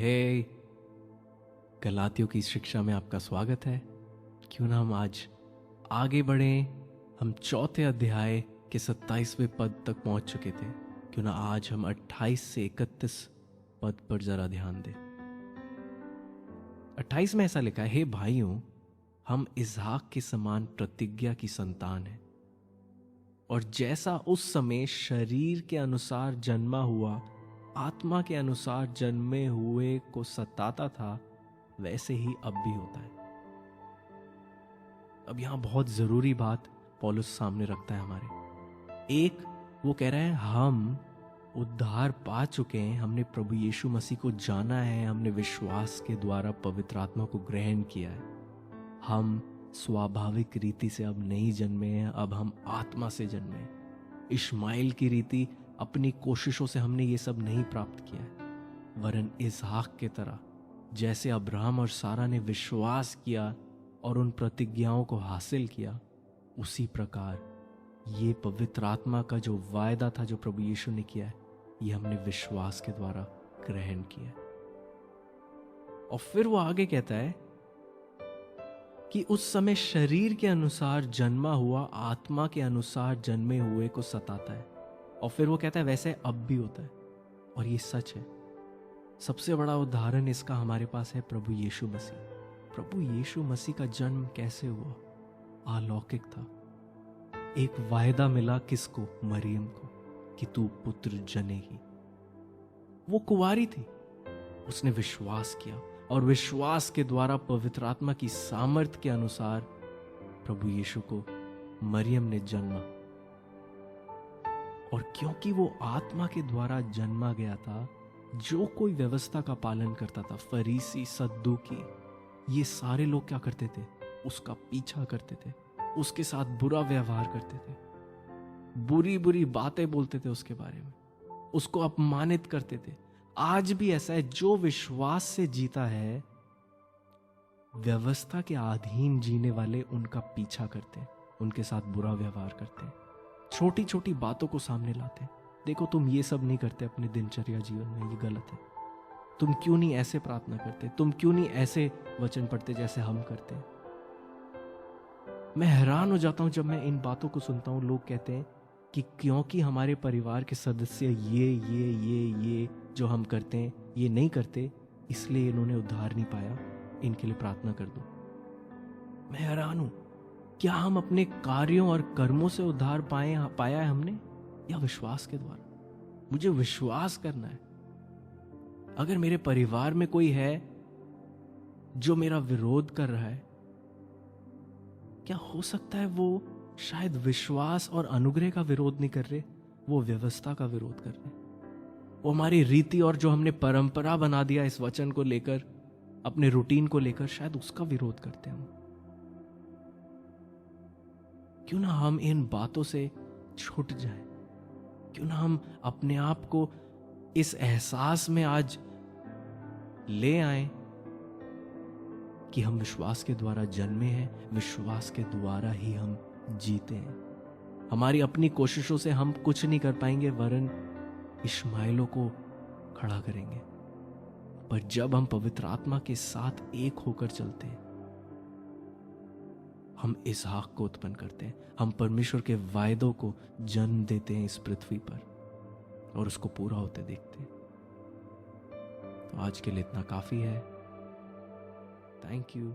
हे गलातियों की शिक्षा में आपका स्वागत है। क्यों ना हम आज आगे बढ़ें। हम चौथे अध्याय के 27वें पद तक पहुंच चुके थे। क्यों ना आज हम 28 से 31 पद पर जरा ध्यान दें। 28 में ऐसा लिखा है, हे भाइयों, हम इसहाक के समान प्रतिज्ञा की संतान हैं, और जैसा उस समय शरीर के अनुसार जन्मा हुआ आत्मा के अनुसार जन्मे हुए को सताता था, वैसे ही अब भी होता है। अब यहां बहुत जरूरी बात पौलुस सामने रखता है हमारे। एक, वो कह रहा है हम उद्धार पा चुके हैं, हमने प्रभु यीशु मसीह को जाना है, हमने विश्वास के द्वारा पवित्र आत्मा को ग्रहण किया है। हम स्वाभाविक रीति से अब नहीं जन्मे हैं, अब हम आत्मा से जन्मे हैं। इश्माइल की रीति अपनी कोशिशों से हमने ये सब नहीं प्राप्त किया है, वरन इसहाक के तरह जैसे अब्राहम और सारा ने विश्वास किया और उन प्रतिज्ञाओं को हासिल किया, उसी प्रकार ये पवित्र आत्मा का जो वायदा था जो प्रभु यीशु ने किया है, ये हमने विश्वास के द्वारा ग्रहण किया है। और फिर वो आगे कहता है कि उस समय शरीर के अनुसार जन्मा हुआ आत्मा के अनुसार जन्मे हुए को सताता है। और फिर वो कहता है वैसे अब भी होता है। और ये सच है। सबसे बड़ा उदाहरण इसका हमारे पास है प्रभु यीशु मसीह। प्रभु यीशु मसीह का जन्म कैसे हुआ? अलौकिक था। एक वायदा मिला किसको? मरियम को, कि तू पुत्र जनेगी। वो कुंवारी थी, उसने विश्वास किया और विश्वास के द्वारा पवित्र आत्मा की सामर्थ्य के अनुसार प्रभु यीशु को मरियम ने जन्मा। और क्योंकि वो आत्मा के द्वारा जन्मा गया था, जो कोई व्यवस्था का पालन करता था, फरीसी, सद्दूकी, ये सारे लोग क्या करते थे? उसका पीछा करते थे, उसके साथ बुरा व्यवहार करते थे, बुरी बुरी बातें बोलते थे उसके बारे में, उसको अपमानित करते थे। आज भी ऐसा है, जो विश्वास से जीता है, व्यवस्था के अधीन जीने वाले उनका पीछा करते हैं, उनके साथ बुरा व्यवहार करते हैं, छोटी छोटी बातों को सामने लाते हैं। देखो, तुम ये सब नहीं करते अपने दिनचर्या जीवन में, ये गलत है। तुम क्यों नहीं ऐसे प्रार्थना करते? तुम क्यों नहीं ऐसे वचन पढ़ते जैसे हम करते हैं? मैं हैरान हो जाता हूं जब मैं इन बातों को सुनता हूं। लोग कहते हैं कि क्योंकि हमारे परिवार के सदस्य ये जो हम करते हैं ये नहीं करते, इसलिए इन्होंने उद्धार नहीं पाया, इनके लिए प्रार्थना कर दो। मैं हैरान हूं, क्या हम अपने कार्यों और कर्मों से उद्धार पाया है हमने, या विश्वास के द्वारा? मुझे विश्वास करना है। अगर मेरे परिवार में कोई है जो मेरा विरोध कर रहा है, क्या हो सकता है वो शायद विश्वास और अनुग्रह का विरोध नहीं कर रहे, वो व्यवस्था का विरोध कर रहे, वो हमारी रीति और जो हमने परंपरा बना दिया इस वचन को लेकर, अपने रूटीन को लेकर, शायद उसका विरोध करते हैं हम। क्यों ना हम इन बातों से छूट जाएं? क्यों ना हम अपने आप को इस एहसास में आज ले आएं कि हम विश्वास के द्वारा जन्मे हैं, विश्वास के द्वारा ही हम जीते हैं। हमारी अपनी कोशिशों से हम कुछ नहीं कर पाएंगे, वरन इश्माइलों को खड़ा करेंगे। पर जब हम पवित्र आत्मा के साथ एक होकर चलते हैं, हम इसहाक को उत्पन्न करते हैं, हम परमेश्वर के वायदों को जन्म देते हैं इस पृथ्वी पर और उसको पूरा होते देखते हैं। तो आज के लिए इतना काफी है। Thank you.